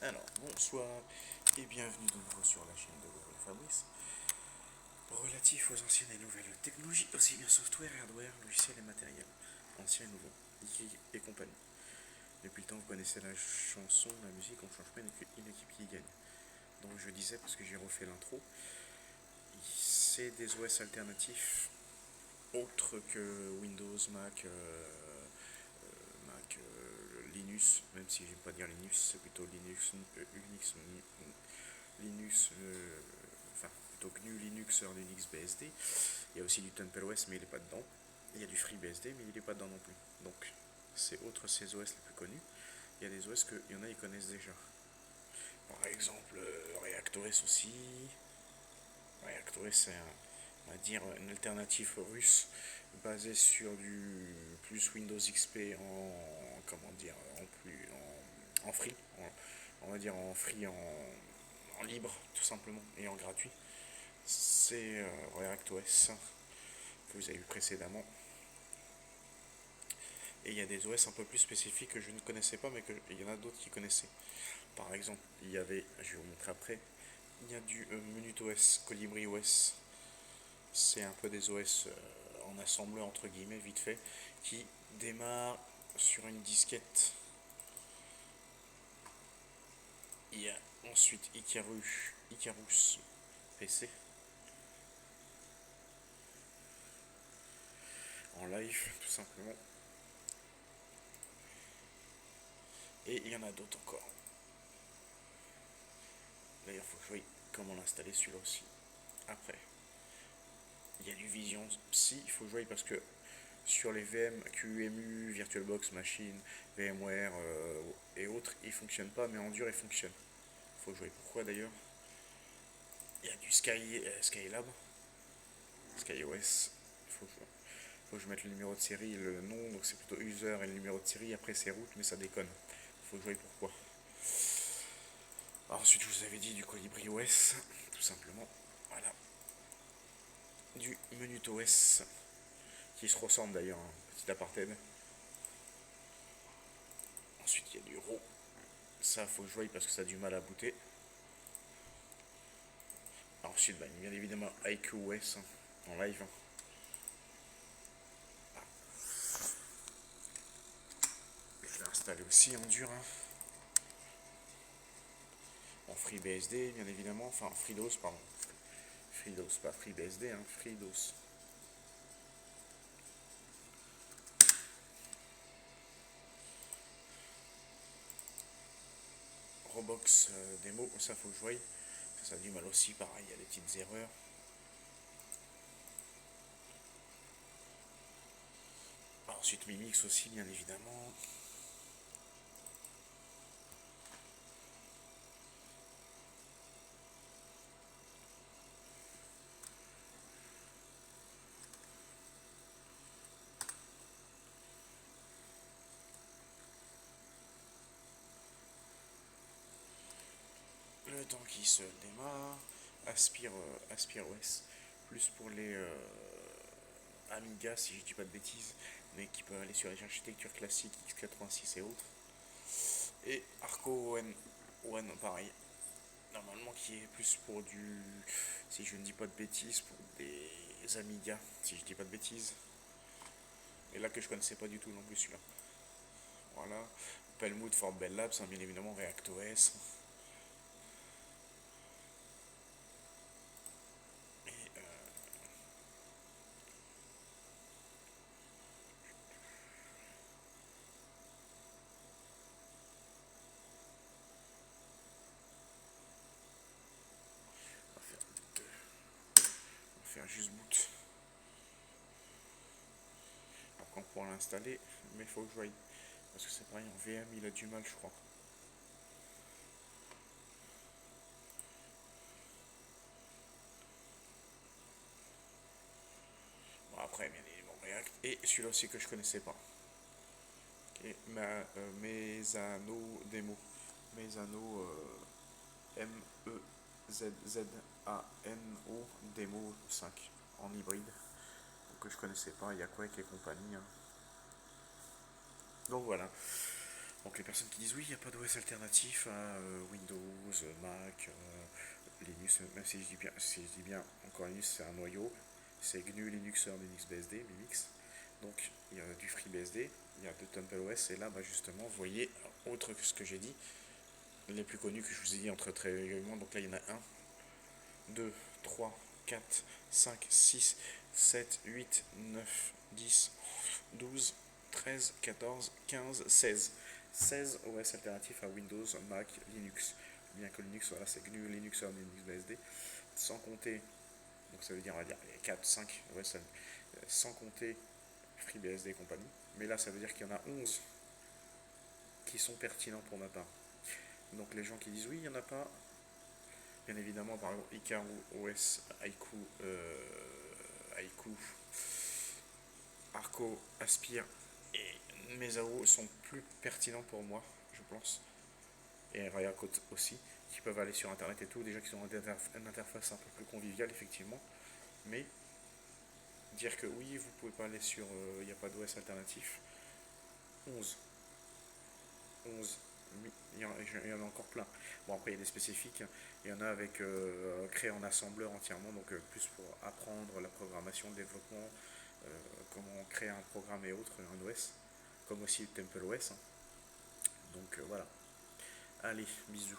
Alors, bonsoir et bienvenue de nouveau sur la chaîne de Google Fabrice, relatif aux anciennes et nouvelles technologies, aussi bien software, hardware, logiciels et matériel, anciens et nouveaux, Geek et compagnie. Depuis le temps, vous connaissez la chanson, la musique, on change pas une équipe qui gagne. Donc je disais, parce que j'ai refait l'intro, c'est des OS alternatifs autres que Windows, Linux, même si j'aime pas dire Linux, c'est plutôt Unix, Linux, enfin plutôt GNU Linux sur Linux BSD. Il y a aussi du TumbleOS, mais il n'est pas dedans. Il y a du FreeBSD, mais il n'est pas dedans non plus. Donc c'est autre ces OS les plus connus. Il y a des OS que y en a ils connaissent déjà. Par exemple ReactOS aussi. ReactOS c'est on va dire une alternative russe basée sur du plus Windows XP en comment dire en free, on va dire en free en libre tout simplement et en gratuit. C'est ReactOS que vous avez vu précédemment. Et il y a des OS un peu plus spécifiques que je ne connaissais pas, mais qu'il y en a d'autres qui connaissaient. Par exemple, il y avait, je vais vous montrer après, il y a du MenuTOS, ColibriOS. C'est un peu des OS en assembleur entre guillemets, vite fait, qui démarre sur une disquette. Il y a ensuite Icarus PC en live, tout simplement. Et il y en a d'autres encore. D'ailleurs, il faut que je voie comment l'installer celui-là aussi. Après, il y a du Vision Psy, il faut jouer parce que sur les VM, QEMU, VirtualBox Machine, VMware et autres, ils ne fonctionnent pas, mais en dur, ils fonctionnent. Il faut jouer. Pourquoi d'ailleurs? Il y a du Skylab, SkyOS. Il faut que je mette le numéro de série, le nom, donc c'est plutôt user et le numéro de série. Après, c'est route, mais ça déconne. Il faut jouer pourquoi. Alors, ensuite, je vous avais dit du ColibriOS, tout simplement. Voilà. Du MenuTOS, qui se ressemble d'ailleurs, hein, petit aparté. Ensuite, il y a du RAW. Ça, faut jouer parce que ça a du mal à booter. Ensuite, bien évidemment, IQOS en live. Ah. Je l'ai installé aussi en dur. En FreeBSD, bien évidemment. Enfin, FreeDOS, pardon. FreeDOS, pas FreeBSD, FreeDOS. Robox démo, ça faut jouer. Ça a du mal aussi, pareil, il y a des petites erreurs. Ensuite, Mimix aussi, bien évidemment. Le temps qui se démarre. AspirOS, plus pour les Amiga, si je dis pas de bêtises, mais qui peuvent aller sur les architectures classiques x86 et autres. Et Arco One, pareil. Normalement, qui est plus pour du, si je ne dis pas de bêtises, pour des Amiga, si je dis pas de bêtises. Et là que je connaissais pas du tout non plus celui-là. Voilà. Pelmood for Bell Labs, bien évidemment ReactOS. Et on va faire juste boot. Alors qu'on pourra l'installer, mais il faut que je voie. Parce que c'est pareil, en VM il a du mal, je crois. Bon, après, bien évidemment React. Et celui-là aussi que je connaissais pas. Okay. Mesano Demo. Mesano MEZZANO Demo 5 en hybride. Que je connaissais pas, il y a Quake et compagnie. Donc voilà. Donc les personnes qui disent oui, il n'y a pas d'OS alternatif à Windows, Mac, Linux, même si je dis bien encore Linux, c'est un noyau, c'est GNU Linux Linux BSD, Linux. Donc il y a du FreeBSD, il y a de TumbleOS, et là bah, justement, vous voyez, autre que ce que j'ai dit, les plus connus que je vous ai dit entre très régulièrement, donc là il y en a un, 2, 3, 4, 5, 6, 7, 8, 9, 10, 12, 13, 14, 15, 16. 16 OS alternatifs à Windows, Mac, Linux. Bien que Linux, voilà, c'est GNU Linux Linux BSD. Sans compter, donc ça veut dire, on va dire, 4, 5 OS, sans compter FreeBSD et compagnie. Mais là, ça veut dire qu'il y en a 11 qui sont pertinents pour ma part. Donc les gens qui disent oui, il n'y en a pas, bien évidemment, par exemple, Ikaru OS, Haiku, Arco, Aspire et Mesao sont plus pertinents pour moi, je pense. Et Rayakot aussi, qui peuvent aller sur internet et tout, déjà qu'ils ont une interface un peu plus conviviale, effectivement. Mais dire que oui, vous pouvez pas aller sur. Il n'y a pas d'OS alternatif. 11. 11. Il y en a encore plein. Bon, après, il y a des spécifiques. Il y en a avec créé en assembleur entièrement, donc plus pour apprendre la programmation, le développement, comment créer un programme et autres, un OS, comme aussi TempleOS. Donc voilà. Allez, bisous.